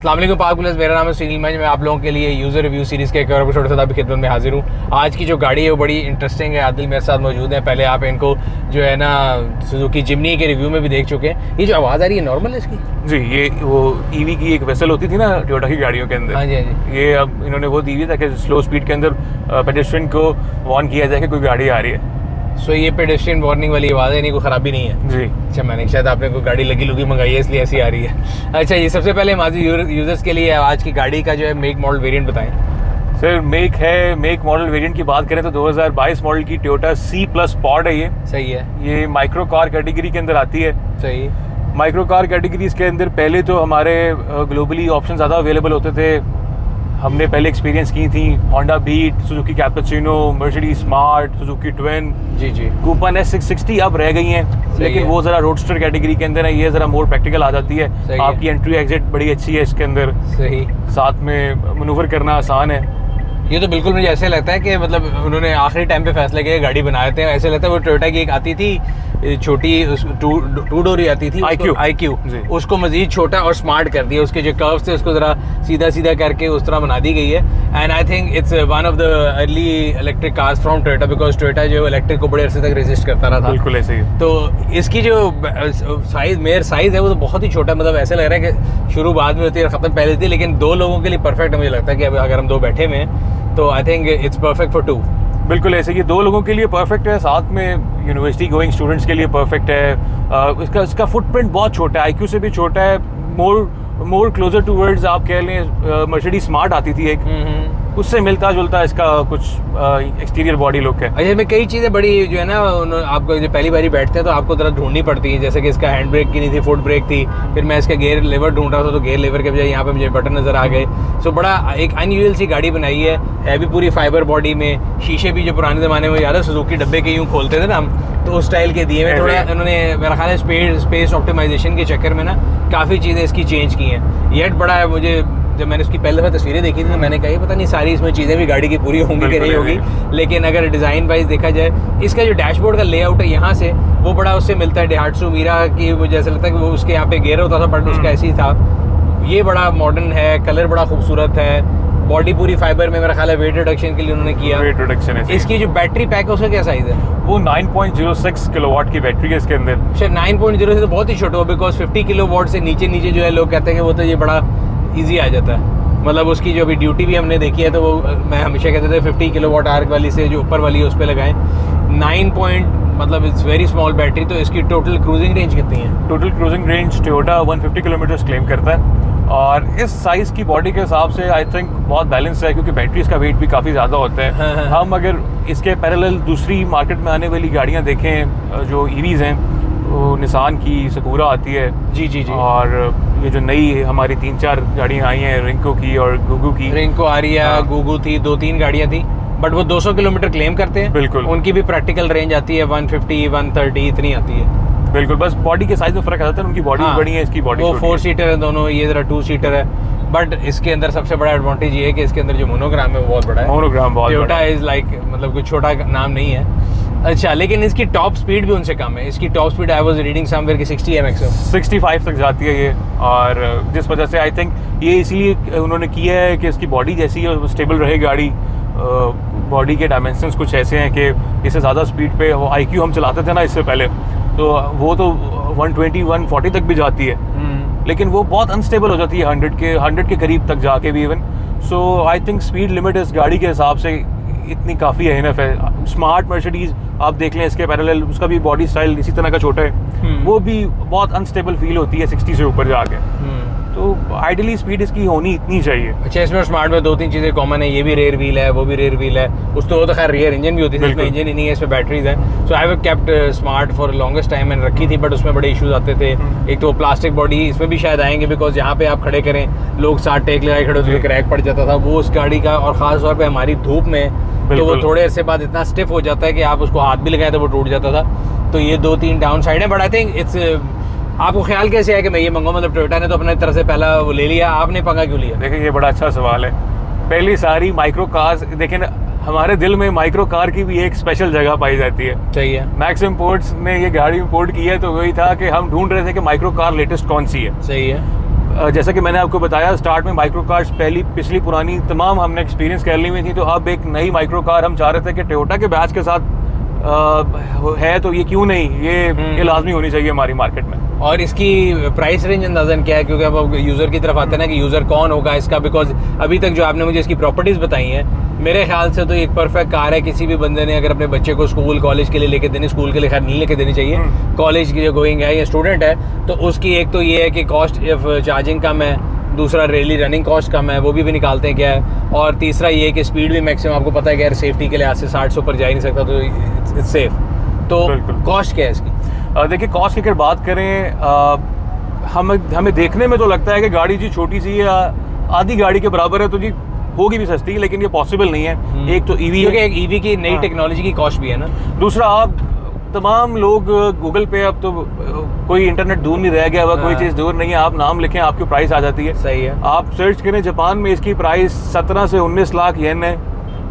अस्सलाम वालेकुम पाक प्लस, मेरा नाम है सुनील मंज। मैं आप लोगों के लिए यूज़र रिव्यू सीरीज़ के एक और एपिसोड के साथ आपकी खिदमत में हाजिर हूँ। आज की जो गाड़ी है वो बड़ी इंटरेस्टिंग है। आदिल मेरे साथ मौजूद है। पहले आप इनको जो है ना सुजुकी जिमनी के रिव्यू में भी देख चुके हैं। ये जो आवाज़ आ रही है नॉर्मल है इसकी? जी, ये वो ईवी की एक वेसल होती थी ना टोयोटा की गाड़ियों के अंदर। हाँ जी, हाँ जी। ये अब इन्होंने वो दी हुई है ताकि स्लो स्पीड के अंदर पेडेस्ट्रियन को वार्न किया जाए कि कोई गाड़ी आ रही है। सो ये पेडेस्ट्रियन वार्निंग वाली आवाज़ है, नहीं कोई ख़राबी नहीं है? जी। अच्छा, मैंने शायद आपने कोई गाड़ी लगी लुगी मंगाई है इसलिए ऐसी आ रही है। अच्छा, ये सबसे पहले हमारे यूज़र्स के लिए आज की गाड़ी का जो है मेक मॉडल वेरिएंट बताएं। सर मेक मॉडल वेरिएंट की बात करें तो 2022 मॉडल की टोयोटा C+ पॉड है ये। सही है। ये माइक्रो कार कैटेगरी के अंदर आती है। सही। माइक्रो कार कैटेगरीज के अंदर पहले तो हमारे ग्लोबली ऑप्शन ज़्यादा अवेलेबल होते थे। हमने पहले एक्सपीरियंस की थी Honda Beat, Suzuki Cappuccino, Mercedes Smart, Suzuki Twin, जी जी। कूपन S660 अब रह गई हैं, लेकिन वो ज़रा रोडस्टर कैटेगरी के अंदर है। ये ज़रा मोर प्रैक्टिकल आ जाती है। आपकी एंट्री एग्जिट बड़ी अच्छी है इसके अंदर। सही। साथ में मनूवर करना आसान है। ये तो बिल्कुल मुझे ऐसे लगता है कि मतलब उन्होंने आखिरी टाइम पे फैसला किया गाड़ी बना देते हैं। ऐसे लगता है वो टोयोटा की एक आती थी छोटी टू डोरी आती थी IQ, उसको मजीद छोटा और स्मार्ट कर दिया। उसके जो कर्व्स थे उसको ज़रा सीधा सीधा करके उस तरह बना दी गई है। And I think it's one of the early electric cars from Toyota, because Toyota जो इलेक्ट्रिक को बड़े अरसे तक रेजिस्ट करता रहा था। बिल्कुल ऐसे ही। तो इसकी जो साइज़ है वो तो बहुत ही छोटा, मतलब ऐसे लग रहा है कि शुरू बाद में होती है ख़त्म पहले थी, लेकिन दो लोगों के लिए परफेक्ट है। मुझे लगता है कि अगर हम दो बैठे हुए हैं तो I think it's perfect for 2। बिल्कुल ऐसे ही, दो लोगों के लिए परफेक्ट है। साथ में यूनिवर्सिटी गोइंग स्टूडेंट्स के लिए परफेक्ट है। इसका फुटप्रिंट बहुत छोटा है, IQ से भी छोटा है। मोर क्लोजर टूवर्ड्स आप कह लें मर्सिडीज स्मार्ट आती थी एक, उससे मिलता जुलता इसका कुछ एक्सटीरियर बॉडी लुक है। अच्छा, इसमें कई चीज़ें बड़ी जो है ना आपको जो पहली बारी बैठते हैं तो आपको ज़रा ढूंढनी पड़ती है। जैसे कि इसका हैंड ब्रेक की नहीं थी, फुट ब्रेक थी। फिर मैं इसका गेयर लेवर ढूंढ रहा था तो गेयर लेवर के बजाय यहाँ पे मुझे बटन नज़र आ गए। सो बड़ा एक अनयूजुअल सी गाड़ी बनाई है भी पूरी फाइबर बॉडी में। शीशे भी जो पुराने ज़माने में याद है सुजुकी डब्बे के यूँ खोलते थे ना हम, तो उस स्टाइल के दिए हुए। थोड़ा उन्होंने मेरा ख्याल है स्पेस ऑप्टिमाइजेशन के चक्कर में ना काफ़ी चीज़ें इसकी चेंज की हैं। येट बड़ा है। मुझे जब मैंने उसकी पहले दफ़ा तस्वीरें देखी थी तो मैंने कहा पता नहीं सारी इसमें चीज़ें भी गाड़ी की पूरी होंगी कि नहीं होगी, लेकिन अगर डिज़ाइन वाइज देखा जाए इसका जो डैशबोर्ड का लेआउट है यहाँ से वो बड़ा उससे मिलता है डेहाट्सू मीरा की। मुझे ऐसा लगता है कि वो उसके यहाँ पे गेयर होता था बट उसका ऐसे ही था। ये बड़ा मॉडर्न है, कलर बड़ा खूबसूरत है, बॉडी पूरी फाइबर में। मेरा ख्याल है वेट रिडक्शन के लिए उन्होंने किया। वेट रिडक्शन है। इसकी जो बैटरी पैक है उसका क्या साइज़ है? वो 9.06 किलोवाट की बैटरी है इसके अंदर। शायद 9.0 से तो बहुत ही छोटा हो, बिकॉज 50 किलोवाट से नीचे जो है लोग कहते हैं कि वो तो ये बड़ा ईजी आ जाता है। मतलब उसकी जो अभी ड्यूटी भी हमने देखी है तो वो मैं हमेशा कहते थे 50 किलोवाट आर्क वाली से जो ऊपर वाली है उस पर लगाएं। 9 मतलब इट्स वेरी स्मॉल बैटरी। तो इसकी टोटल क्रूजिंग रेंज कितनी है? Total cruising range Toyota 150 kilometre claim करता है, और इस साइज़ की बॉडी के हिसाब से आई थिंक बहुत बैलेंस है, क्योंकि बैटरीज का वेट भी काफ़ी ज़्यादा होता है। हाँ। हम अगर इसके पैरेलल दूसरी मार्केट में आने वाली गाड़ियाँ देखें जो ईवीज़ हैं, वो निसान की सकूरा आती है। जी। और ये जो नई हमारी 3-4 गाड़ियाँ आई हैं, रिंको की और गुगू की। रिंको आ रही है, गुगू थी, 2-3 गाड़ियाँ थी, बट वो 200 किलोमीटर क्लेम करते हैं। बिल्कुल। उनकी भी प्रैक्टिकल रेंज आती है 150, 130 इतनी आती है। बिल्कुल, बस बॉडी के साइज में फ़र्क आ जाता है। उनकी बॉडी बड़ी है, इसकी बॉडी वो 4 सीटर है दोनों, ये ज़रा 2 सीटर है। बट इसके अंदर सबसे बड़ा एडवांटेज ये है कि इसके अंदर जो मोनोग्राम है वो बहुत बड़ा है। मोनोग्राम बहुत बड़ा है। टोयोटा इज लाइक मतलब कोई छोटा नाम नहीं है। अच्छा, लेकिन इसकी टॉप स्पीड भी उनसे कम है। इसकी top speed I was reading somewhere की 60 MX 65 तक जाती है ये। और जिस वजह से आई थिंक ये इसीलिए उन्होंने किया है कि इसकी बॉडी जैसी है स्टेबल रहे गाड़ी। बॉडी के डायमेंशंस कुछ ऐसे हैं कि इससे ज़्यादा स्पीड पे वो IQ हम चलाते थे ना इससे पहले, तो वो तो 120-140 तक भी जाती है, लेकिन वो बहुत अनस्टेबल हो जाती है 100 के करीब तक जाके भी even. So I think speed limit इस गाड़ी के हिसाब से इतनी काफ़ी है, इनफ है। स्मार्ट मर्सिडीज आप देख लें इसके पैरेलल, उसका भी बॉडी स्टाइल इसी तरह का छोटा है, वो भी बहुत अनस्टेबल फील होती है 60 से ऊपर जाके। तो आइडियली स्पीड इसकी होनी इतनी चाहिए। अच्छा, इसमें स्मार्ट में 2-3 चीज़ें कॉमन है। ये भी रेयर व्हील है, वो भी रेयर व्हील है। उस तो खैर रियर इंजन भी होती है, इसमें इंजन ही नहीं है, इसमें बैटरीज है। So I have kept Smart for longest time. मैंने रखी थी बट उसमें बड़े इश्यूज आते थे। एक तो प्लास्टिक बॉडी, इसमें भी शायद आएंगे, बिकॉज यहाँ पे आप खड़े करें लोग 60 टेक लगाए खड़े होते, क्रैक पड़ जाता था वो उस गाड़ी का। और ख़ास तौर पर हमारी धूप में तो वो थोड़े अरसे बाद इतना स्टिफ हो जाता है कि आप उसको हाथ भी लगाए तो वो टूट जाता था। तो ये 2-3 डाउन साइड है। बट आई थिंक इट्स आपको ख्याल कैसे है कि मैं ये मंगाऊँ? मतलब टोयोटा ने तो अपने तरह से पहला वो ले लिया, आपने पंगा क्यों लिया? देखिए, ये बड़ा अच्छा सवाल है। पहली सारी माइक्रो कार्स देखें, हमारे दिल में माइक्रो कार की भी एक स्पेशल जगह पाई जाती है। सही है। मैक्स इंपोर्ट्स ने ये गाड़ी इंपोर्ट की है तो वही था कि हम ढूंढ रहे थे कि माइक्रो कार लेटेस्ट कौन सी है। सही है। जैसा कि मैंने आपको बताया स्टार्ट में माइक्रो कार्स पिछली पुरानी तमाम हमने एक्सपीरियंस कर ली हुई थी, तो अब एक नई माइक्रो कार हम चाह रहे थे कि टोयोटा के बैच के साथ है, तो ये क्यों नहीं, ये लाजमी होनी चाहिए हमारी मार्केट में। और इसकी प्राइस रेंज अंदाजन क्या है, क्योंकि अब यूज़र की तरफ आते हैं ना कि यूज़र कौन होगा इसका, बिकॉज अभी तक जो आपने मुझे इसकी प्रॉपर्टीज़ बताई हैं मेरे ख्याल से तो एक परफेक्ट कार है। किसी भी बंदे ने अगर अपने बच्चे को स्कूल कॉलेज के लिए लेके देनी, स्कूल के लिए खैर नहीं लेके देनी चाहिए, कॉलेज की जो गोइंग है या स्टूडेंट है, तो उसकी एक तो ये है कि कॉस्ट चार्जिंग कम है, दूसरा रेली रनिंग कॉस्ट कम है, वो भी निकालते हैं क्या है, और तीसरा ये है कि स्पीड भी मैक्सिमम आपको पता है कि यार सेफ्टी के लिए आज से 60 से ऊपर जा ही नहीं सकता, तो इट्स सेफ। तो कॉस्ट क्या है इसकी? देखिए कॉस्ट की अगर बात करें, हमें देखने में तो लगता है कि गाड़ी जी छोटी सी है, आधी गाड़ी के बराबर है, तो जी होगी भी सस्ती, लेकिन ये पॉसिबल नहीं है। एक तो ईवी, क्योंकि एक ईवी की नई टेक्नोलॉजी की कॉस्ट भी है ना। दूसरा आप तमाम लोग गूगल पे, अब तो कोई इंटरनेट दूर नहीं रह गया हुआ, कोई चीज़ दूर नहीं है, आप नाम लिखें आपकी प्राइस आ जाती है। सही है। आप सर्च करें जापान में इसकी प्राइस 17 से 19 लाख येन है,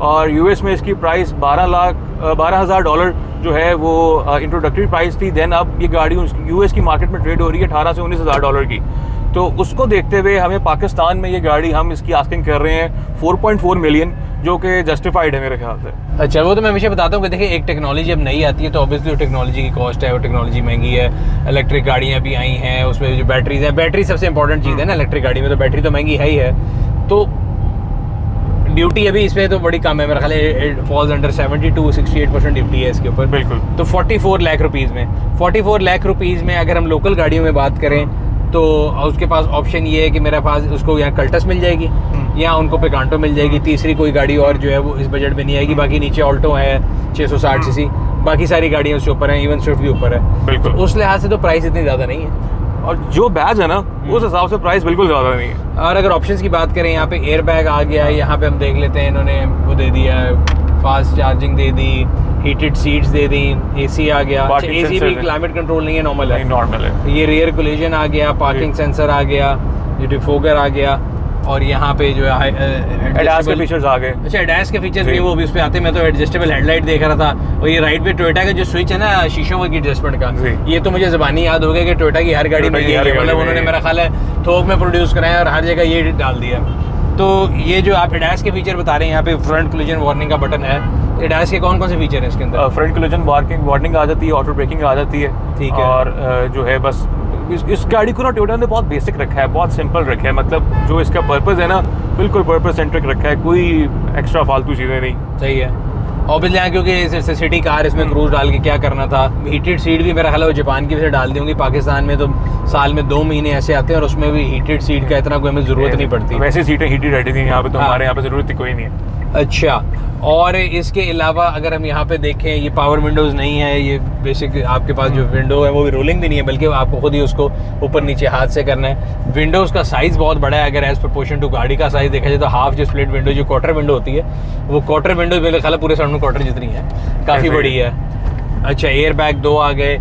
और यूएस में इसकी प्राइस $12,000 जो है वो इंट्रोडक्टरी प्राइस थी। देन अब ये गाड़ी यूएस की मार्केट में ट्रेड हो रही है $18,000 से $19,000 की। तो उसको देखते हुए हमें पाकिस्तान में ये गाड़ी हम इसकी आस्किंग कर रहे हैं 4.4 मिलियन, जो कि जस्टिफाइड है मेरे ख्याल से। अच्छा, वो तो मैं हमेशा बताता हूँ कि देखिए एक टेक्नोलॉजी अब नई आती है तो ऑब्वियसली वो टेक्नोलॉजी की कॉस्ट है, वो टेक्नोलॉजी महंगी है। इलेक्ट्रिक गाड़ियाँ भी आई हैं, उसमें जो बैटरीज हैं, बैटरी सबसे इंपॉर्टेंट चीज़ है ना इलेक्ट्रिक गाड़ी में, तो बैटरी तो महंगी है ही है। तो ड्यूटी अभी इसमें तो बड़ी कम है, मेरा ख्याल है फॉल्स अंडर 72-68% ड्यूटी है इसके ऊपर। बिल्कुल। तो 44 लाख रुपीज़ में, 44 लाख रुपीज़ में अगर हम लोकल गाड़ियों में बात करें तो उसके पास ऑप्शन ये है कि मेरे पास उसको यहाँ कल्टस मिल जाएगी या उनको पिकांटो मिल जाएगी, तीसरी कोई गाड़ी और जो है वो इस बजट में नहीं आएगी। बाकी नीचे ऑल्टो है 660 सीसी, बाकी सारी गाड़ियाँ उसके ऊपर हैं, इवन स्विफ्ट भी ऊपर है। बिल्कुल। तो उस लिहाज से तो प्राइस इतनी ज़्यादा नहीं है, और जो बैज है ना उस हिसाब से प्राइस बिल्कुल ज़्यादा नहीं है। और अगर ऑप्शंस की बात करें, यहाँ पे एयर बैग आ गया है, यहाँ पे हम देख लेते हैं इन्होंने वो दे दिया है, फास्ट चार्जिंग दे दी, हीटेड सीट्स दे दी, एसी आ गया। अच्छा, एसी भी क्लाइमेट कंट्रोल नहीं है, नॉर्मल है। नॉर्मल है। ये रियर कोलिजन आ गया, पार्किंग सेंसर आ गया, ये डिफोगर आ गया, और यहाँ पे जो है एडास के फीचर्स आ गए। अच्छा, एडास के फीचर्स भी वो भी उस पे आते हैं। मैं तो एडजस्टेबल हेडलाइट देख रहा था, और ये राइट पे टोयोटा का जो स्विच है ना शीशों की एडजस्टमेंट का, ये तो मुझे ज़बानी याद हो गया कि टोयोटा की हर गाड़ी में ये है, मतलब उन्होंने मेरा ख्याल है थोक में प्रोड्यूस कराया और हर जगह ये डाल दिया। तो ये जो आप एडास के फीचर बता रहे हैं, यहाँ पे फ्रंट कोलिजन वार्निंग का बटन है। एडास के कौन कौन से फीचर हैं इसके अंदर? फ्रंट कोलिजन वार्निंग आ जाती है, ऑटो ब्रेकिंग आ जाती है। ठीक है। और जो है बस इस गाड़ी को ना टोयोटा ने बहुत बेसिक रखा है, बहुत सिंपल रखा है, मतलब जो इसका पर्पस है ना बिल्कुल पर्पस सेंट्रिक रखा है, कोई एक्स्ट्रा फालतू चीज़ें नहीं। सही है। ऑब्वियसली यहाँ क्योंकि सिटी कार इसमें क्रूज डाल के क्या करना था। हीटेड सीट भी मेरा ख्याल है वो जापान की वजह से डाल दी होंगी, पाकिस्तान में तो साल में 2 महीने ऐसे आते हैं और उसमें भी हीटेड सीट का इतना कोई हमें ज़रूरत नहीं पड़ती। वैसे सीटें हीटेड रहती थी यहाँ पे, तो हमारे यहाँ पे ज़रूरत कोई नहीं है। अच्छा, और इसके अलावा अगर हम यहाँ पे देखें, ये पावर विंडोज़ नहीं है, ये बेसिक आपके पास जो विंडो है वो भी रोलिंग भी नहीं है, बल्कि आपको खुद ही उसको ऊपर नीचे हाथ से करना है। विंडोज़ का साइज़ बहुत बड़ा है, अगर एज प्रपोर्शन टू गाड़ी का साइज़ देखा जाए तो हाफ जो स्प्लिट विंडो जो क्वार्टर विंडो होती है, वो क्वार्टर विंडो मेरे ख्याल पूरे साउंड में क्वार्टर जितनी है, काफ़ी बड़ी है। अच्छा, एयर बैग 2 आ गए।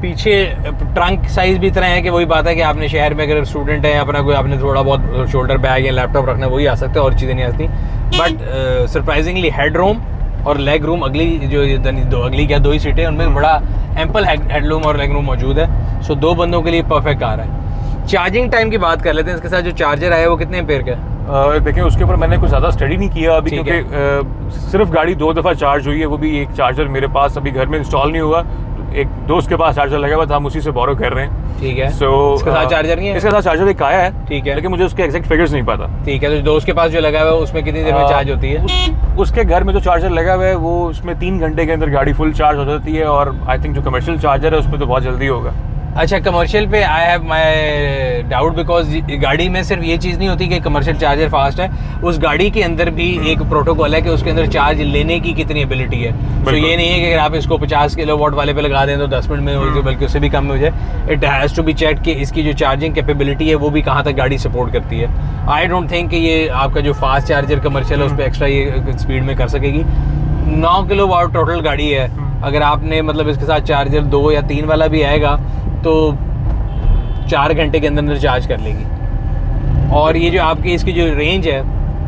पीछे ट्रंक साइज़ भी इतना है कि वही बात है कि आपने शहर में अगर स्टूडेंट है अपना कोई, आपने थोड़ा बहुत शोल्डर बैग या लैपटॉप रखना वही आ सकता है, और चीज़ें नहीं आती। बट सरप्राइजिंगली हेड रूम और लेग रूम, अगली जो अगली क्या 2 ही सीटें, उनमें बड़ा एम्पल हेड रूम और लेग रूम मौजूद है। सो 2 बंदों के लिए परफेक्ट कार है। चार्जिंग टाइम की बात कर लेते हैं, इसके साथ जो चार्जर आया है वो कितने एम्पेयर का है? देखिए उसके ऊपर मैंने कुछ ज़्यादा स्टडी नहीं किया अभी, क्योंकि सिर्फ गाड़ी 2 दफ़ा चार्ज हुई है, वो भी एक चार्जर मेरे पास अभी घर में इंस्टॉल नहीं हुआ, एक दोस्त के पास चार्जर लगा हुआ था, हम उसी से बोरो कर रहे हैं। ठीक है। सो इसके साथ चार्जर नहीं है? इसके साथ चार्जर एक आया है। ठीक है। लेकिन मुझे उसके एग्जैक्ट फिगर्स नहीं पता। ठीक है, तो दोस्त के पास जो लगा हुआ है उसमें कितनी देर में चार्ज होती है? उसके घर में जो चार्जर लगा हुआ है वो उसमें 3 घंटे के अंदर गाड़ी फुल चार्ज हो जाती है, और आई थिंक जो कमर्शियल चार्जर है उसमें तो बहुत जल्दी होगा। अच्छा, कमर्शियल पे I have my doubt, because गाड़ी में सिर्फ ये चीज़ नहीं होती कि कमर्शियल चार्जर फास्ट है, उस गाड़ी के अंदर भी एक प्रोटोकॉल है कि उसके अंदर चार्ज लेने की कितनी एबिलिटी है। तो ये नहीं है कि अगर आप इसको 50 किलोवाट वाले पे लगा दें तो 10 मिनट में हो जाए, बल्कि उससे भी कम में हो जाए। It has to be check कि इसकी जो चार्जिंग कैपेबिलिटी है वो भी कहाँ तक गाड़ी सपोर्ट करती है। आई डोंट थिंक कि ये आपका जो फास्ट चार्जर कमर्शियल है उस पर एक्स्ट्रा ये स्पीड में कर सकेगी। 9 किलोवाट टोटल गाड़ी है, अगर आपने मतलब इसके साथ चार्जर 2 या 3 वाला भी आएगा तो 4 घंटे के अंदर चार्ज कर लेगी। और ये जो आपकी इसकी जो रेंज है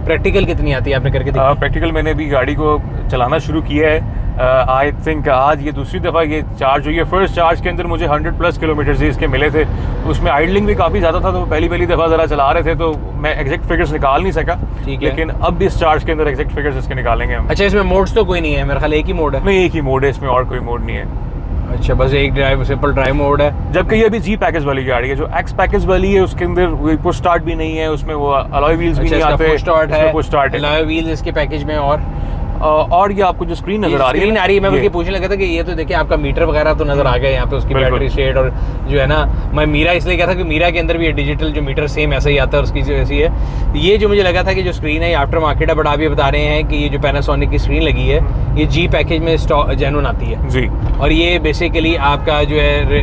प्रैक्टिकल कितनी आती है आपने करके देखा? प्रैक्टिकल मैंने अभी गाड़ी को चलाना शुरू किया है, आई थिंक आज ये दूसरी दफ़ा ये चार्ज हुई है। फर्स्ट चार्ज के अंदर मुझे 100+ किलोमीटर ही इसके मिले थे, उसमें आइडलिंग भी काफ़ी ज़्यादा था, तो पहली दफ़ा ज़रा चला रहे थे तो मैं एग्जैक्ट फिगर्स निकाल नहीं सका, ठीक है। लेकिन अब इस चार्ज के अंदर एग्जैक्ट फिगर्स इसके निकालेंगे हम। अच्छा, इसमें मोड्स तो कोई नहीं है मेरे ख्याल, एक ही मोड है? नहीं, एक ही मोड है इसमें, और कोई मोड नहीं है। अच्छा, बस एक ड्राइव सिंपल ड्राइव मोड है। जबकि ये अभी जी पैकेज वाली गाड़ी है, जो एक्स पैकेज वाली है उसके अंदर पुश स्टार्ट भी नहीं है, उसमें वो अलॉय व्हील्स भी नहीं आते, पुश स्टार्ट है, पुश स्टार्ट है, अलॉय व्हील्स इसके पैकेज में। और ये आपको जो स्क्रीन नजर आ रही है, मैं बल्कि पूछने लगा था कि ये तो देखिए आपका मीटर वगैरह तो नजर आ गया यहाँ पे, उसकी बैटरी स्टेट, और जो है ना, मैं मीरा इसलिए कहा था कि मीरा के अंदर भी ये डिजिटल जो मीटर सेम ऐसा ही आता है, उसकी जो ऐसी है। ये जो मुझे लगा था कि जो स्क्रीन है आफ्टर मार्केट है, बट आप ये बता रहे हैं कि ये जो पैनासोनिक की स्क्रीन लगी है ये जी पैकेज में जेन्युइन आती है जी, और ये बेसिकली आपका जो है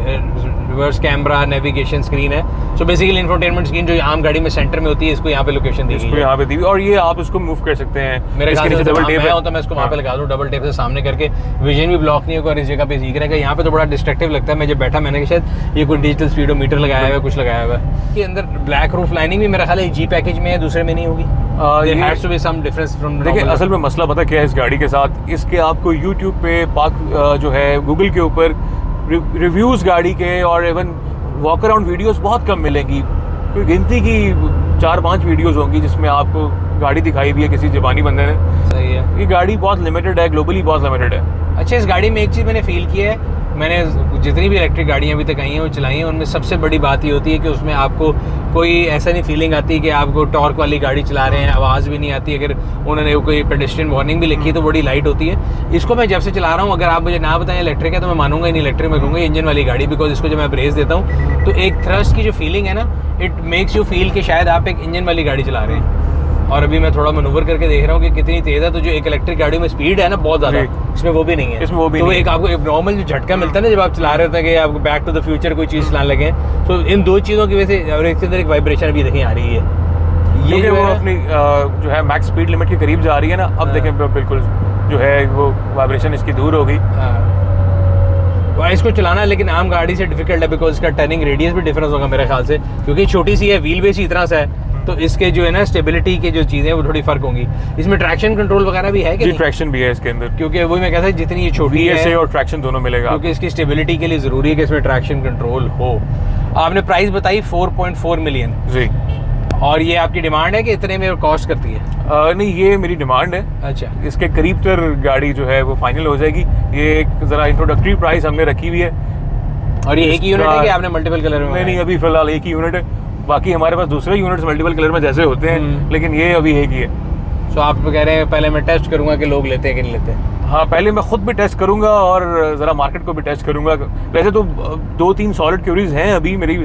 रिवर्स कैमरा नेविगेशन स्क्रीन है। सो बेसिकली इंफोटेनमेंट स्क्रीन जो आम गाड़ी में सेंटर में होती है, इसको यहाँ पे लोकेशन दी गई है, यहाँ पे दी, और ये आप इसको मूव कर सकते हैं। मेरे ख्याल से डबल टेप मैं हूं तो मैं इसको वहाँ पे लगा दूं, डबल टेप से सामने करके विजन भी ब्लॉक नहीं होगा और इस जगह पे सीख रहेगा। यहाँ पे तो बड़ा डिस्ट्रक्टिव लगता है, मैं जब बैठा मैंने कहा शायद ये कोई डिजिटल स्पीडोमीटर लगाया हुआ है, कुछ लगाया हुआ है। के अंदर ब्लैक रूफ लाइनिंग भी मेरा ख्याल है जी पैकेज में है, दूसरे में नहीं होगी। There has to be some difference from देखिए असल में मसला पता क्या है इस गाड़ी के साथ, इसके आपको यूट्यूब पे जो है गूगल के ऊपर रिव्यूज़ गाड़ी के और इवन वॉक अराउंड वीडियोस बहुत कम मिलेंगी। कोई गिनती की 4-5 वीडियोस होंगी जिसमें आपको गाड़ी दिखाई भी है किसी जापानी बंदे ने। सही है, ये गाड़ी बहुत लिमिटेड है, ग्लोबली बहुत लिमिटेड है। अच्छा, इस गाड़ी में एक चीज़ मैंने फील की है, मैंने जितनी भी इलेक्ट्रिक गाड़ियाँ अभी तक आई हैं वो चलाई हैं, उनमें सबसे बड़ी बात ये होती है कि उसमें आपको कोई ऐसा नहीं फीलिंग आती कि आपको टॉर्क वाली गाड़ी चला रहे हैं, आवाज़ भी नहीं आती। अगर उन्होंने कोई पेडेस्ट्रियन वार्निंग भी लिखी है तो बड़ी लाइट होती है। इसको मैं जब से चला रहा हूँ, अगर आप मुझे ना बताएं इलेक्ट्रिक है तो मैं मानूंगा ही नहीं, इलेक्ट्रिक में कहूँगा इंजन वाली गाड़ी, बिकॉज इसको जब मैं ब्रेक देता हूँ तो एक थ्रस्ट की जो फीलिंग है ना, इट मेक्स यू फील कि शायद आप एक इंजन वाली गाड़ी चला रहे हैं। और अभी मैं थोड़ा मनूवर करके देख रहा हूँ कि कितनी तेज़ है, तो जो एक इलेक्ट्रिक गाड़ी में स्पीड है ना बहुत ज़्यादा, इसमें वो भी नहीं है। इसमें वो भी तो नहीं एक आपको एक नॉर्मल जो झटका मिलता है ना जब आप चला रहे होते हैं कि आपको बैक टू द फ्यूचर कोई चीज़ चलाने लगे, तो इन दो चीज़ों की वजह से और एक अंदर एक वाइब्रेशन भी देखिए आ रही है। ये जो वो अपनी जो है मैक्स स्पीड लिमिट के करीब जा रही है ना, अब देखें बिल्कुल जो है वो वाइब्रेशन इसकी दूर होगी। इसको चलाना लेकिन आम गाड़ी से डिफिकल्ट है, बिकॉज इसका टर्निंग रेडियस भी डिफरेंस होगा मेरे ख्याल से, क्योंकि छोटी सी है, व्हील बेस इतना सा है, तो इसके जो है ना स्टेबिलिटी के जो चीज़ें वो थोड़ी फर्क होंगी। इसमें ट्रैक्शन कंट्रोल वगैरह भी है कि जी, ट्रैक्शन भी है इसके अंदर, क्योंकि वही मैं कहता हूँ जितनी ये छोटी है और ट्रैक्शन दोनों मिलेगा, क्योंकि इसकी स्टेबिलिटी के लिए ज़रूरी है कि इसमें ट्रैक्शन कंट्रोल हो। आपने प्राइस बताई 4.4 मिलियन जी, और ये आपकी डिमांड है कि इतने में कॉस्ट करती है? नहीं, ये मेरी डिमांड है। अच्छा, इसके करीब तर गाड़ी जो है वो फाइनल हो जाएगी। ये एक ज़रा इंट्रोडक्टरी प्राइस हमने रखी हुई है। और ये एक ही यूनिट है कि आपने मल्टीपल कलर में? नहीं, अभी फिलहाल एक ही यूनिट है, बाकी हमारे पास दूसरे यूनिट्स मल्टीपल कलर में जैसे होते हैं, लेकिन ये अभी एक ही है। तो आप कह रहे हैं पहले मैं टेस्ट करूंगा कि लोग लेते हैं कि नहीं लेते? हाँ, पहले मैं खुद भी टेस्ट करूंगा और ज़रा मार्केट को भी टेस्ट करूंगा। वैसे तो 2-3 सॉलिड क्यूरीज हैं अभी मेरी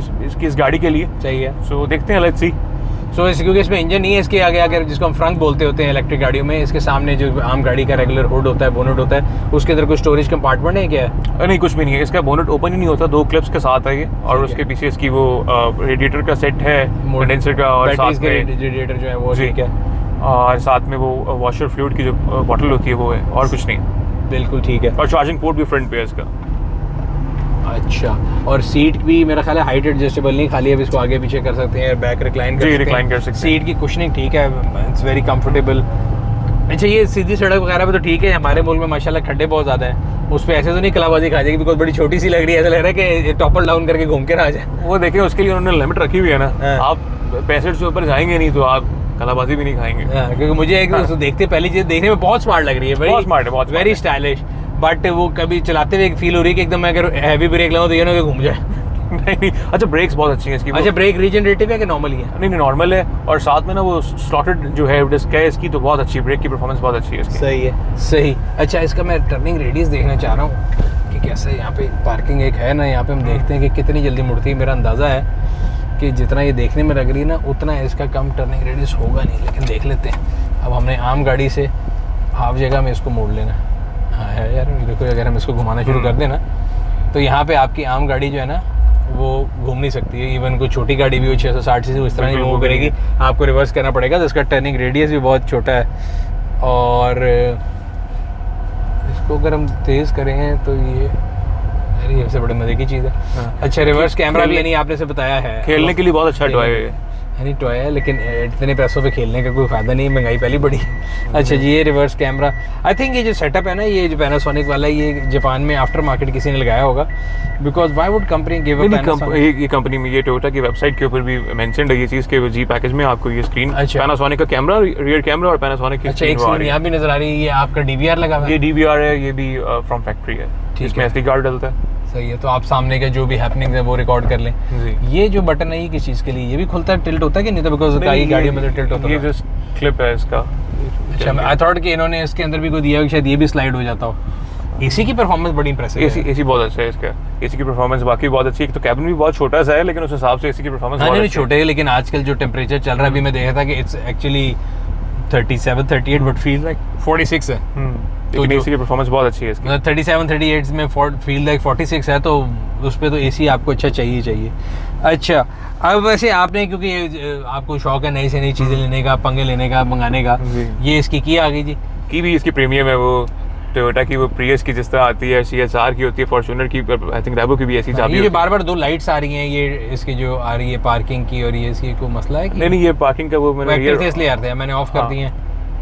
इस गाड़ी के लिए। सही है, सो देखते हैं, लेट्स सी। सो क्योंकि इसमें इंजन नहीं है, इसके आगे अगर जिसको हम फ्रंट बोलते होते हैं इलेक्ट्रिक गाड़ियों में, इसके सामने जो आम गाड़ी का रेगुलर हुड होता है, बोनेट होता है, उसके अंदर कोई स्टोरेज कंपार्टमेंट है क्या? नहीं, कुछ भी नहीं है। इसका बोनेट ओपन ही नहीं होता, 2 क्लिप्स के साथ है ये, और उसके पीछे इसकी वो रेडिएटर का सेट है, कंडेंसर का, और साथ में रेडिएटर जो है वो ठीक है, और साथ में वो वॉशर फ्लूइड की जो बॉटल होती है वो है, और कुछ नहीं। बिल्कुल ठीक है। और चार्जिंग पोर्ट भी फ्रंट पे है इसका। अच्छा, और सीट भी मेरा ख्याल है हाइट एडजस्टेबल नहीं, खाली अब इसको आगे पीछे कर सकते हैं, बैक रिक्लाइन कर सकते हैं। सीट की कुशनिंग ठीक है, इट्स वेरी कंफर्टेबल। अच्छा, ये सीधी सड़क वगैरह पे तो ठीक है, हमारे मुल्क में माशाल्लाह खड्डे बहुत ज़्यादा हैं, उस पर ऐसे तो नहीं कलाबाजी खा जाएगी, बिकॉज बड़ी छोटी सी लग रही है, ऐसा लग रहा है कि टॉपल डाउन करके घूम के ना आ जाए। वो देखिए उसके लिए उन्होंने लिमिट रखी हुई है ना, आप 65 से ऊपर जाएंगे नहीं तो आप कलाबाजी भी नहीं खाएंगे। क्योंकि मुझे एक देखते पहली चीज़ देखने में बहुत स्मार्ट लग रही है, बहुत स्मार्ट है, बहुत वेरी स्टाइलिश, बट वो कभी चलाते हुए एक फील हो रही है कि एकदम मैं अगर हैवी ब्रेक लगाऊं तो ये ना कि घूम जाए। नहीं, अच्छा ब्रेक्स बहुत अच्छी है इसकी। अच्छा, ब्रेक रीजनरेटिव है कि नॉर्मल ही है? नहीं, नॉर्मल है, और साथ में ना वो स्लॉटेड जो है डिस्क है इसकी, तो बहुत अच्छी ब्रेक की परफॉर्मेंस बहुत अच्छी है इसकी। सही है, सही। अच्छा, इसका मैं टर्निंग रेडियस देखना चाह रहा हूँ कि कैसे यहाँ पे पार्किंग एक है ना, यहाँ पे हम देखते हैं कि कितनी जल्दी मुड़ती है। मेरा अंदाज़ा है कि जितना ये देखने में लग रही है ना उतना इसका कम टर्निंग रेडियस होगा नहीं, लेकिन देख लेते हैं। अब हमने आम गाड़ी से हाफ जगह में इसको मोड़ लेना। हाँ है यार, देखो अगर हम इसको घुमाना शुरू कर दें ना तो यहाँ पे आपकी आम गाड़ी जो है ना वो घूम नहीं सकती है। इवन कोई छोटी गाड़ी भी हो 660 सीसी वो इस तरह नहीं मूव करेगी, आपको रिवर्स करना पड़ेगा। तो इसका टर्निंग रेडियस भी बहुत छोटा है, और इसको अगर हम तेज़ करें तो ये सबसे बड़े मजे की चीज़ है। अच्छा, रिवर्स कैमरा भी नहीं आपने से बताया है, खेलने के लिए बहुत अच्छा टॉय है। नहीं टॉय है, लेकिन इतने पैसों पे खेलने का कोई फायदा नहीं, महंगाई पहली बड़ी। अच्छा जी, ये रिवर्स कैमरा, आई थिंक ये जो सेटअप है ना, ये जो पैनासोनिक वाला, ये जापान में आफ्टर मार्केट किसी ने लगाया होगा, because why would company give a Panasonic. ये कंपनी में, ये टोयोटा की वेबसाइट के ऊपर भी मेंशन्ड है ये चीज़ के जी पैकेज में आपको ये स्क्रीन, पैनासोनिक का कैमरा, रियर कैमरा और पैनासोनिक की स्क्रीन यहाँ भी नजर आ रही है। ये आपका DVR लगा हुआ है? ये DVR है, ये भी फ्रॉम फैक्ट्री है, इसमें SD कार्ड डलता है। सही है, तो आप सामने के जो भी हैपनिंग है वो रिकॉर्ड कर लें जी। ये जो बटन है ये किस चीज़ के लिए, ये भी खुलता है, टिल्ट होता है कि नहीं? तो बिकॉज कई गाड़ियों में तो टिल्ट होता है। ये जस्ट क्लिप है इसका। अच्छा, आई थॉट कि इन्होंने इसके अंदर भी कोई दिया हो, शायद ये भी स्लाइड हो जाता हो। एसी की परफॉर्मेंस बड़ी इंप्रेसिव है। एसी बहुत अच्छा है इसका, एसी की परफॉर्मेंस बाकी बहुत अच्छी है। तो कैबिन भी बहुत छोटा सा है, लेकिन उस हिसाब से एसी की परफॉर्मेंस बहुत अच्छी है। छोटे है, लेकिन आजकल जो टेम्परेचर चल रहा है, अभी मैं देख रहा था कि it's actually 37 38 but feel like 46 है। तो एसी की परफॉर्मेंस बहुत अच्छी है इसकी। 37 38 में फील लाइक 46 है, तो उस पे तो एसी आपको अच्छा चाहिए। अच्छा, अब वैसे आपने, क्योंकि आपको शौक है नई से नई चीज़ें लेने का, पंगे लेने का, मंगाने का, ये इसकी की आ गई जी? की भी इसकी प्रीमियम है, वो टोयोटा की, वो प्रियस की जिस तरह आती है, CHR की होती है, फॉर्च्यूनर की, आई थिंक रेवो की भी ऐसी चाबी। ये बार-बार दो लाइट्स आ रही हैं, ये इसकी जो आ रही है पार्किंग की, और ये इसकी कोई मसला है कि नहीं, ये पार्किंग का वो मैंने इसलिए आते हैं, मैंने ऑफ कर दी है,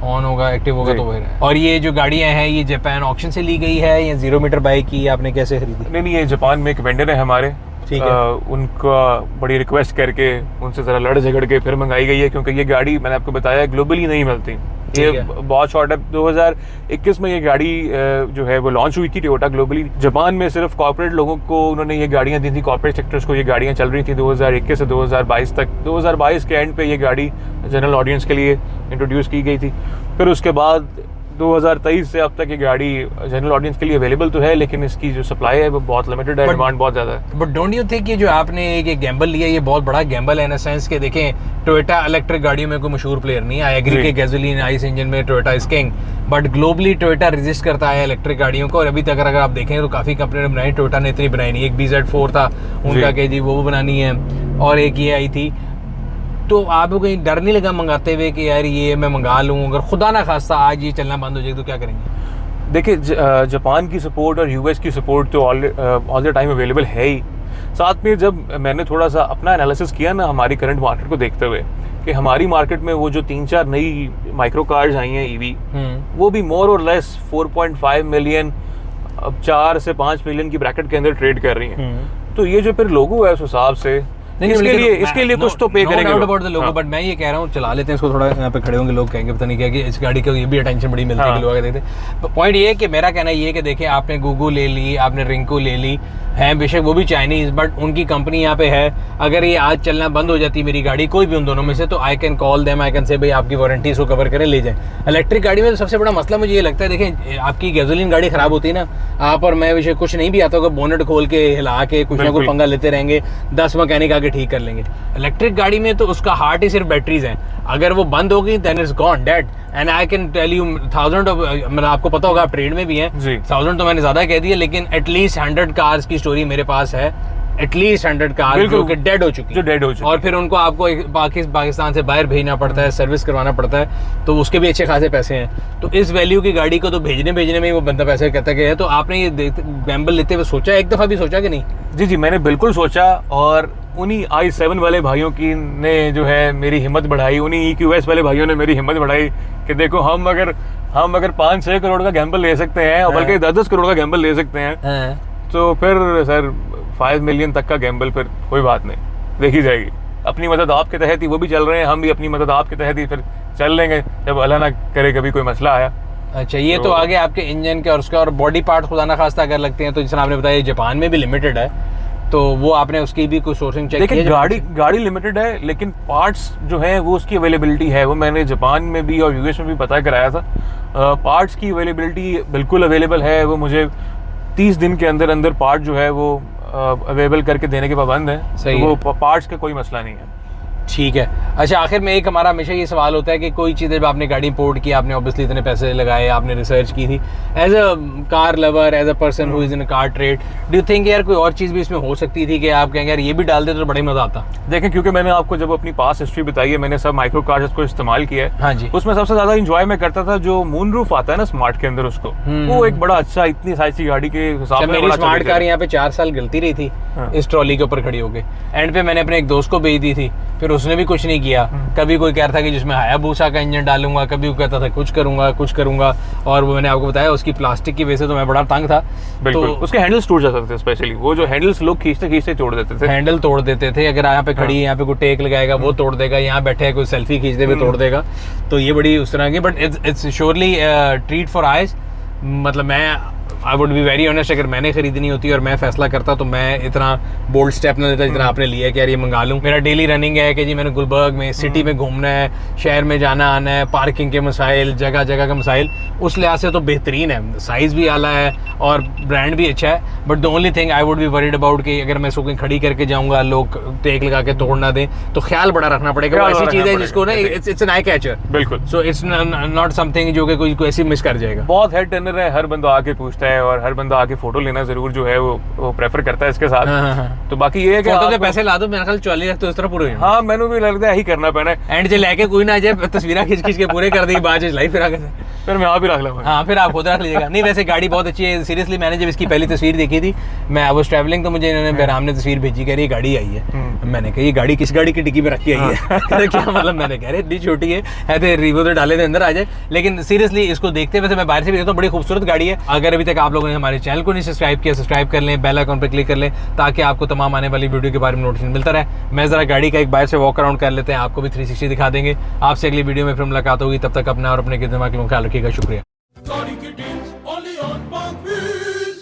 ऑन होगा, एक्टिव होगा तो वही है। और ये जो गाड़ियां हैं, ये जापान ऑक्शन से ली गई है या 0 मीटर बाइक की, आपने कैसे खरीदी? नहीं, ये जापान में एक वेंडर है हमारे, ठीक है, उनका बड़ी रिक्वेस्ट करके उनसे ज़रा लड़ झगड़ के फिर मंगाई गई है, क्योंकि ये गाड़ी मैंने आपको बताया ग्लोबली नहीं मिलती, ये बहुत शॉर्ट है। 2021 में ये गाड़ी जो है वो लॉन्च हुई थी टोयोटा ग्लोबली। जापान में सिर्फ कॉर्पोरेट लोगों को उन्होंने ये गाड़ियाँ दी थी, कॉर्पोरेट सेक्टर्स को ये गाड़ियाँ चल रही थी 2021 से 2022 तक। 2022 के एंड पे ये गाड़ी जनरल ऑडियंस के लिए इंट्रोड्यूस की गई थी। फिर उसके बाद 2023 से अब तक ये गाड़ी जनरल ऑडियंस के लिए अवेलेबल तो है, लेकिन इसकी जो सप्लाई है वो बहुत लिमिटेड है, डिमांड बहुत ज़्यादा है। बट डोंट यू थिंक कि जो आपने एक गैम्बल लिया, ये बहुत बड़ा गैम्बल है इन सेंस के, देखें टोयोटा इलेक्ट्रिक गाड़ियों में कोई मशहूर प्लेयर नहीं है। आई एग्री कि गैसोलीन आइस इंजन में Toyota is king, but globally Toyota resist करता है इलेक्ट्रिक गाड़ियों को। और अभी तक अगर आप देखें तो काफ़ी कंपनी ने बनाई, टोयोटा ने इतनी बनाई नहीं। एक BZ4 था उनका कि जी वो बनानी है, और एक ये आई थी। तो आपको कहीं डर नहीं लगा मंगाते हुए कि यार ये मैं मंगा लूँ, अगर खुदा ना खास्ता आज ये चलना बंद हो जाए तो क्या करेंगे? देखिए, जापान की सपोर्ट और US की सपोर्ट तो ऑल द टाइम अवेलेबल है ही। साथ में जब मैंने थोड़ा सा अपना एनालिसिस किया ना हमारी करंट मार्केट को देखते हुए, कि हमारी मार्केट में वो जो 3-4 नई माइक्रो कार्स आई हैं EV, वो भी मोर और लेस 4.5 मिलियन, अब 4 से 5 मिलियन की ब्रैकेट के अंदर ट्रेड कर रही हैं। तो ये जो फिर लोगो है उस हिसाब से इसके लिए कुछ तो पे करेंगे लोग। बट मैं ये कह रहा हूँ, चला लेते हैं इसको, थोड़ा यहाँ पे खड़े होंगे लोग, कहेंगे पता नहीं क्या कि इस गाड़ी को ये भी अटेंशन बड़ी मिलती है कि लोग देखते। पॉइंट ये है कि मेरा कहना ये है कि देखिए, आपने गूगल ले ली, आपने रिंको ले ली, हैं बेशक वो भी चाइनीज, बट उनकी कंपनी यहाँ पे है। अगर ये आज चलना बंद हो जाती मेरी गाड़ी, कोई भी उन दोनों में से, तो I can call them, I can say भाई आपकी वारंटी इसको कवर करें, ले जाएं। इलेक्ट्रिक गाड़ी में तो सबसे बड़ा मसला मुझे ये लगता है, देखें आपकी गैसोलीन गाड़ी खराब होती है ना, आप और मैं विषय कुछ नहीं भी आता होगा, बोनेट खोल के हिला के कुछ ना कुछ पंगा लेते रहेंगे, 10 मैकेनिक आके ठीक कर लेंगे। इलेक्ट्रिक गाड़ी में तो उसका हार्ट ही सिर्फ बैटरीज हैं, अगर वो बंद हो गई then it's gone dead. And I can tell you 1000 off, मतलब आपको पता होगा, आप ट्रेड में भी हैं, 1000 तो मैंने ज्यादा कह दिया, लेकिन एटलीस्ट 100 कार्स की स्टोरी मेरे पास है, एटलीस्ट 100 कार जो कि डेड हो चुकी, और फिर उनको आपको पाकिस्तान से बाहर भेजना पड़ता है, सर्विस करवाना पड़ता है, तो उसके भी अच्छे खासे पैसे हैं। तो इस वैल्यू की गाड़ी को तो भेजने में वो बंदा पैसे कहता है। तो आपने ये गैम्बल लेते हुए सोचा, एक दफा भी सोचा कि नहीं? जी, मैंने बिल्कुल सोचा, और उन्हीं i7 वाले भाइयों की ने जो है मेरी हिम्मत बढ़ाई, उन्हीं EQS वाले भाइयों ने मेरी हिम्मत बढ़ाई कि देखो हम अगर 5-6 करोड़ का गैम्बल ले सकते हैं, और बल्कि 10-10 करोड़ का गैम्बल ले सकते हैं, तो फिर सर 5 मिलियन तक का गैम्बल फिर कोई बात नहीं, देखी जाएगी। अपनी मदद आपके तहत ही वो भी चल रहे हैं, हम भी अपनी मदद आपके तहत ही फिर चल लेंगे, जब अल्लाह ना करे कभी कोई मसला आया। अच्छा, ये तो आगे आपके इंजन के और उसका और बॉडी पार्ट खुदा ना खास्ता अगर लगते हैं, तो जिस आपने बताया जापान में भी लिमिटेड है, तो वो आपने उसकी भी कुछ सोर्सिंग चेक की? गाड़ी लिमिटेड है, लेकिन पार्ट्स जो है वो उसकी अवेलेबिलिटी है, वो मैंने जापान में भी और US में भी पता कराया था। पार्ट्स की अवेलेबिलिटी बिल्कुल अवेलेबल है, वो मुझे 30 दिन के अंदर पार्ट जो है वो अवेलेबल करके देने के पाबंद है। सही तो वो पार्ट्स का कोई मसला नहीं है। ठीक है। अच्छा, आखिर में एक हमारा हमेशा ये सवाल होता है कि कोई चीज़ जब आपने गाड़ी इंपोर्ट की, आपने ऑब्वियसली इतने पैसे लगाए, आपने रिसर्च की थी, as a car lover, as a person who is in car trade, do you think यार कोई और चीज़ भी इसमें हो सकती थी कि आप कहेंगे यार ये भी डाल दे तो बड़ा ही मजा आता? देखें, क्योंकि मैंने आपको जब अपनी पास्ट हिस्ट्री बताई है, मैंने सब माइक्रो कार्स को इस्तेमाल किया है। हाँ जी। उसमें सबसे ज्यादा इंजॉय मैं करता था जो मून रूफ आता है ना स्मार्ट के अंदर, उसको वो एक बड़ा अच्छा, इतनी साइज की गाड़ी के हिसाब में। मेरी स्मार्ट कार यहाँ पे 4 साल गलती रही थी इस ट्रॉली के ऊपर खड़ी हो गई, एंड पे मैंने अपने एक दोस्त को भेज दी थी, फिर उसने भी कुछ नहीं किया। कभी कोई कह रहा था कि जिसमें हायाबूसा का इंजन डालूंगा, कभी वो कहता था कुछ करूंगा, और वो मैंने आपको बताया उसकी प्लास्टिक की वजह से तो मैं बड़ा तंग था। बिल्कुल, तो उसके हैंडल्स टूट जाते थे, स्पेशली वो जो हैंडल्स लोग खींचते तोड़ देते थे, हैंडल तोड़ देते थे। अगर यहाँ पे खड़ी है, यहाँ पे कोई टेक लगाएगा वो तोड़ देगा, यहाँ बैठे है कोई सेल्फी खींचते हुए तोड़ देगा। तो ये बड़ी उस तरह की, but it's surely treat for eyes. मतलब मैं I would be very honest, अगर मैंने खरीदनी होती और मैं फैसला करता तो मैं इतना बोल्ड स्टेप ना लेता जितना आपने लिया कि यार ये मंगा लूँ। मेरा डेली रनिंग है कि जी मैंने गुलबर्ग में सिटी में घूमना है, शहर में जाना आना है, पार्किंग के मसाइल, जगह जगह के मसाइल, उस लिहाज से तो बेहतरीन है। साइज़ भी आला है और ब्रांड भी अच्छा है। But the only thing I would be worried about कि अगर मैं इसको कहीं खड़ी करके जाऊँगा, लोग टेक लगा के तोड़ ना दें, तो ख्याल बड़ा रखना पड़ेगा। वो ऐसी चीज़ है जिसको ना इट्स एन आई कैचर। बिल्कुल, सो इट्स नॉट समथिंग जो कि कोई ऐसी मिस कर जाएगा। बहुत हेड टर्नर है, हर बंदा आके पूछता है और हर बंदा आके फोटो लेना जरूर जो है वो प्रेफर करता है इसके साथ। हाँ। तो बाकी ये है कि फोटो के पैसे ला दो, मेरा ख्याल 40 लाख तो इस तरह पूरे हो। हाँ, मैंने भी लगता है यही करना पैना है। एंड जे लेके कोई ना जाए, तस्वीरें खींच के पूरे कर दी, बाद लाइफ फिर आगे से फिर मैं भी रख लूँगा। हाँ, फिर आप खुद रख लीजिएगा। नहीं वैसे गाड़ी बहुत अच्छी है, सीरियसली। मैंने जब इसकी पहली तस्वीर देखी थी, मैं आई वाज ट्रैवलिंग, तो मुझे इन्होंने बहराम ने तस्वीर भेजी, कह रही गाड़ी आई है। मैंने कहा ये गाड़ी किस गाड़ी की डिग्गी में रखी आई है? क्या मतलब, मैंने कह रहे इतनी छोटी है तो रिवो तो डाले थे अंदर आ जाए। लेकिन सीरियसली इसको देखते वैसे मैं बाहर से भी देखता हूँ, बड़ी खूबसूरत गाड़ी है। अगर अभी तक आप लोगों ने हमारे चैनल को नहीं सब्सक्राइब किया, सब्सक्राइब कर लें, बेल आइकन पर क्लिक कर लें ताकि आपको तमाम आने वाली वीडियो के बारे में नोटिफिकेशन मिलता रहे। मैं जरा गाड़ी का एक बाहर से वॉक अराउंड कर लेते हैं, आपको भी 360 दिखा देंगे। आपसे अगली वीडियो में फिर मुलाकात होगी, तब तक अपना और अपने के दिमाग में ख्याल रखिएगा। शुक्रिया।